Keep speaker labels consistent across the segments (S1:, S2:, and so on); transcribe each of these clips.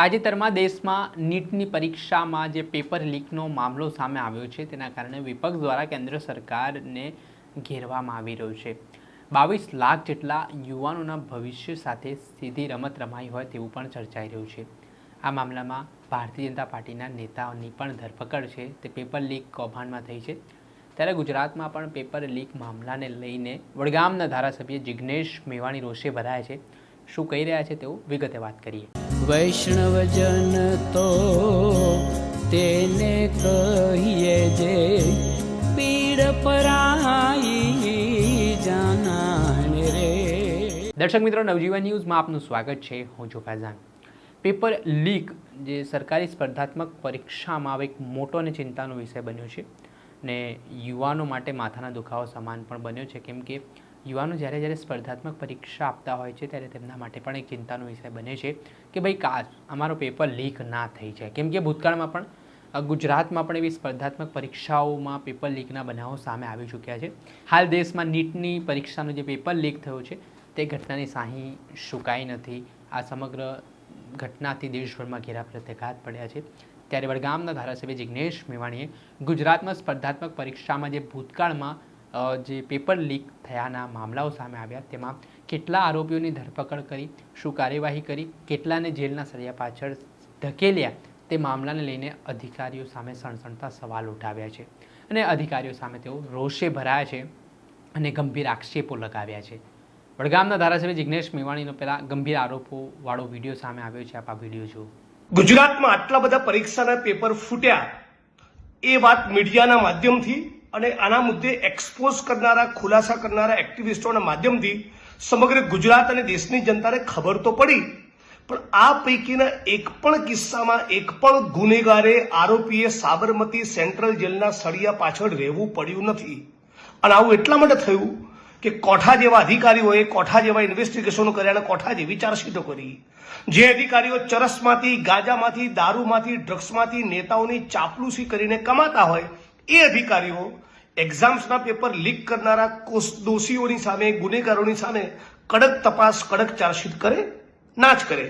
S1: તાજેતરમાં દેશમાં નીટની પરીક્ષામાં જે પેપર લીકનો મામલો સામે આવ્યો છે તેના કારણે વિપક્ષ દ્વારા કેન્દ્ર સરકારને ઘેરવામાં આવી રહ્યું છે। 22 લાખ જેટલા યુવાનોના ભવિષ્ય સાથે સીધી રમત રમાઈ હોય તેવું પણ ચર્ચાઈ રહ્યું છે। આ મામલામાં ભારતીય જનતા પાર્ટીના નેતાઓની પણ ધરપકડ છે તે પેપર લીક કૌભાંડમાં થઈ છે। ત્યારે ગુજરાતમાં પણ પેપર લીક મામલાને લઈને વડગામના ધારાસભ્ય જિગ્નેશ મેવાણી રોષે ભરાયા છે। શું કહી રહ્યા છે તેઓ વિગતે વાત કરીએ।
S2: વૈષ્ણવજન તો તેને કહીએ જે પીડ પરાઈ જાનાને રે।
S1: દર્શક મિત્રો, નવજીવન ન્યૂઝમાં આપનું સ્વાગત છે। હું છું ફૈઝાન। પેપર લીક જે સરકારી સ્પર્ધાત્મક પરીક્ષામાં હવે એક મોટો અને ચિંતાનો વિષય બન્યો છે ને યુવાનો માટે માથાના દુખાવો સમાન પણ બન્યો છે, કેમ કે યુવાનો જ્યારે સ્પર્ધાત્મક પરીક્ષા આપતા હોય છે ત્યારે તેમના માટે પણ એક ચિંતાનો વિષય બને છે કે ભાઈ કાશ અમારો પેપર લીક ના થઈ જાય, કેમ કે ભૂતકાળમાં પણ ગુજરાતમાં પણ એવી સ્પર્ધાત્મક પરીક્ષાઓમાં પેપર લીકના બનાવો સામે આવી ચૂક્યા છે। હાલ દેશમાં નીટની પરીક્ષાનો જે પેપર લીક થયો છે તે ઘટનાની સાહી સુકાઈ નથી। આ સમગ્ર ઘટનાથી દેશભરમાં ઘેરા પ્રત્યાઘાત પડ્યા છે। ત્યારે વડગામના ધારાસભ્ય જિગ્નેશ મેવાણીએ ગુજરાતમાં સ્પર્ધાત્મક પરીક્ષામાં જે ભૂતકાળમાં જે પેપર લીક થયાના મામલાઓ સામે આવ્યા તેમાં કેટલા આરોપીઓની ધરપકડ કરી, શું કાર્યવાહી કરી, કેટલાને જેલના સળિયા પાછળ ધકેલ્યા તે મામલાને લઈને અધિકારીઓ સામે સણસણતા સવાલ ઉઠાવ્યા છે અને અધિકારીઓ સામે તેઓ રોષે ભરાયા છે અને ગંભીર આક્ષેપો લગાવ્યા છે। વડગામના ધારાસભ્ય જિગ્નેશ મેવાણીનો પહેલા ગંભીર આરોપોવાળો વિડીયો સામે આવ્યો છે। આપ આ વિડીયો જુઓ।
S3: ગુજરાતમાં આટલા બધા પરીક્ષાના પેપર ફૂટ્યા એ વાત મીડિયાના માધ્યમથી અને આના મુદ્દે એક્સપોઝ કરનારા, ખુલાસા કરનારા એક્ટિવિસ્ટોના માધ્યમથી સમગ્ર ગુજરાત અને દેશની જનતાને ખબર તો પડી, પણ આ પૈકીના એક પણ કિસ્સામાં એક પણ ગુનેગારે, આરોપીએ સાબરમતી સેન્ટ્રલ જેલના સળિયા પાછળ રહેવું પડ્યું નથી। અને આવું એટલા માટે થયું કે કોઠા જેવા અધિકારીઓએ કોઠા જેવા ઇન્વેસ્ટિગેશનો કર્યા અને કોઠા જેવી ચાર્જશીટો કરી। જે અધિકારીઓ ચરસમાંથી, ગાંજામાંથી, દારૂમાંથી, ડ્રગ્સમાંથી નેતાઓની ચાપલૂસી કરીને કમાતા હોય એ અધિકારીઓ એક્ઝામ્સના પેપર લીક કરનારા દોષીઓની સામે, ગુનેગારોની સામે કડક તપાસ, કડક ચાર્જશીટ કરે ના જ કરે।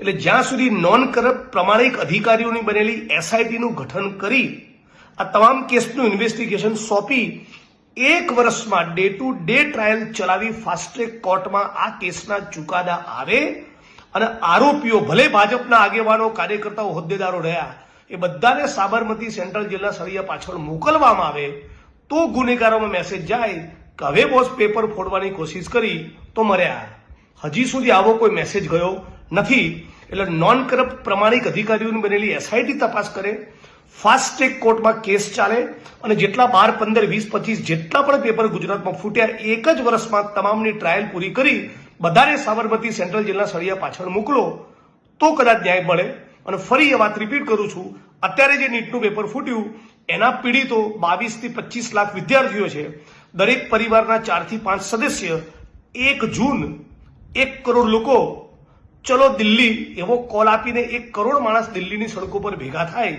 S3: એટલે જ્યાં સુધી નોન કરપ્ટ પ્રામાણિક અધિકારીઓની બનેલી એસઆઈટીનું ગઠન કરી આ તમામ કેસનું ઇન્વેસ્ટિગેશન સોંપી 1 વર્ષમાં ડે ટુ ડે ટ્રાયલ ચલાવી ફાસ્ટ ટ્રેક કોર્ટમાં આ કેસના ચુકાદા આવે અને આરોપીઓ ભલે ભાજપના આગેવાનો, કાર્યકર્તાઓ, હોદ્દેદારો રહ્યા એ બધાને સાબરમતી સેન્ટ્રલ જેલના સળિયા પાછળ મોકલવામાં આવે તો ગુનેગારોમાં મેસેજ જાય કે હવે બોસ પેપર ફોડવાની કોશિશ કરી તો મર્યા। હજી સુધી આવો કોઈ મેસેજ ગયો નથી। એટલે નોન કરપ્ટ પ્રામાણિક અધિકારીઓની બનેલી એસઆઈટી તપાસ કરે, ફાસ્ટ ટ્રેક કોર્ટમાં કેસ ચાલે અને જેટલા 12, 15, 20, 25 જેટલા પણ પેપર ગુજરાતમાં ફૂટ્યા એક જ વર્ષમાં તમામની ટ્રાયલ પૂરી કરી બધાને સાબરમતી સેન્ટ્રલ જેલના સળિયા પાછળ મોકલો તો કદાચ ન્યાય મળે। અને ફરી એ વાત રિપીટ કરું છું, અત્યારે જે નીટનું પેપર ફૂટ્યું એના પીડિતો 22 થી 25 લાખ વિદ્યાર્થીઓ છે। દરેક પરિવારના 4 થી 5 સદસ્ય, 1 જૂન 1 કરોડ લોકો ચલો દિલ્હી એવો કોલ આપીને 1 કરોડ માણસ દિલ્હીની સડકો પર ભેગા થાય।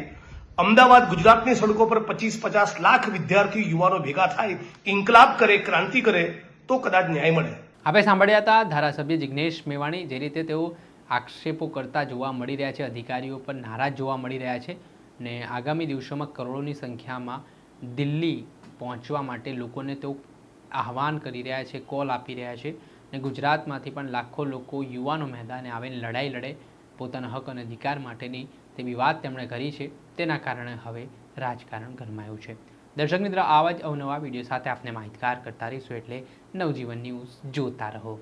S3: અમદાવાદ, ગુજરાતની સડકો પર 25-50 લાખ વિદ્યાર્થી યુવાનો ભેગા થાય, ઇન્કલાબ કરે, ક્રાંતિ કરે તો કદાચ ન્યાય મળે।
S1: આપણે સાંભળ્યા હતા ધારાસભ્ય જિગ્નેશ મેવાણી જે રીતે તેઓ આક્ષેપો કરતા જોવા મળી રહ્યા છે, અધિકારીઓ પર નારાજ જોવા મળી રહ્યા છે ને આગામી દિવસોમાં કરોડોની સંખ્યામાં દિલ્હી પહોંચવા માટે લોકોને તેઓ આહવાન કરી રહ્યા છે, કોલ આપી રહ્યા છે ને ગુજરાતમાંથી પણ લાખો લોકો, યુવાનો મેદાને આવીને લડાઈ લડે પોતાના હક અને અધિકાર માટેની તેવી વાત તેમણે કરી છે। તેના કારણે હવે રાજકારણ ગરમાયું છે। દર્શક મિત્રો, આવા જ અવનવા વિડીયો સાથે આપને માહિતગાર કરતા રહીશું, એટલે નવજીવન ન્યૂઝ જોતા રહો।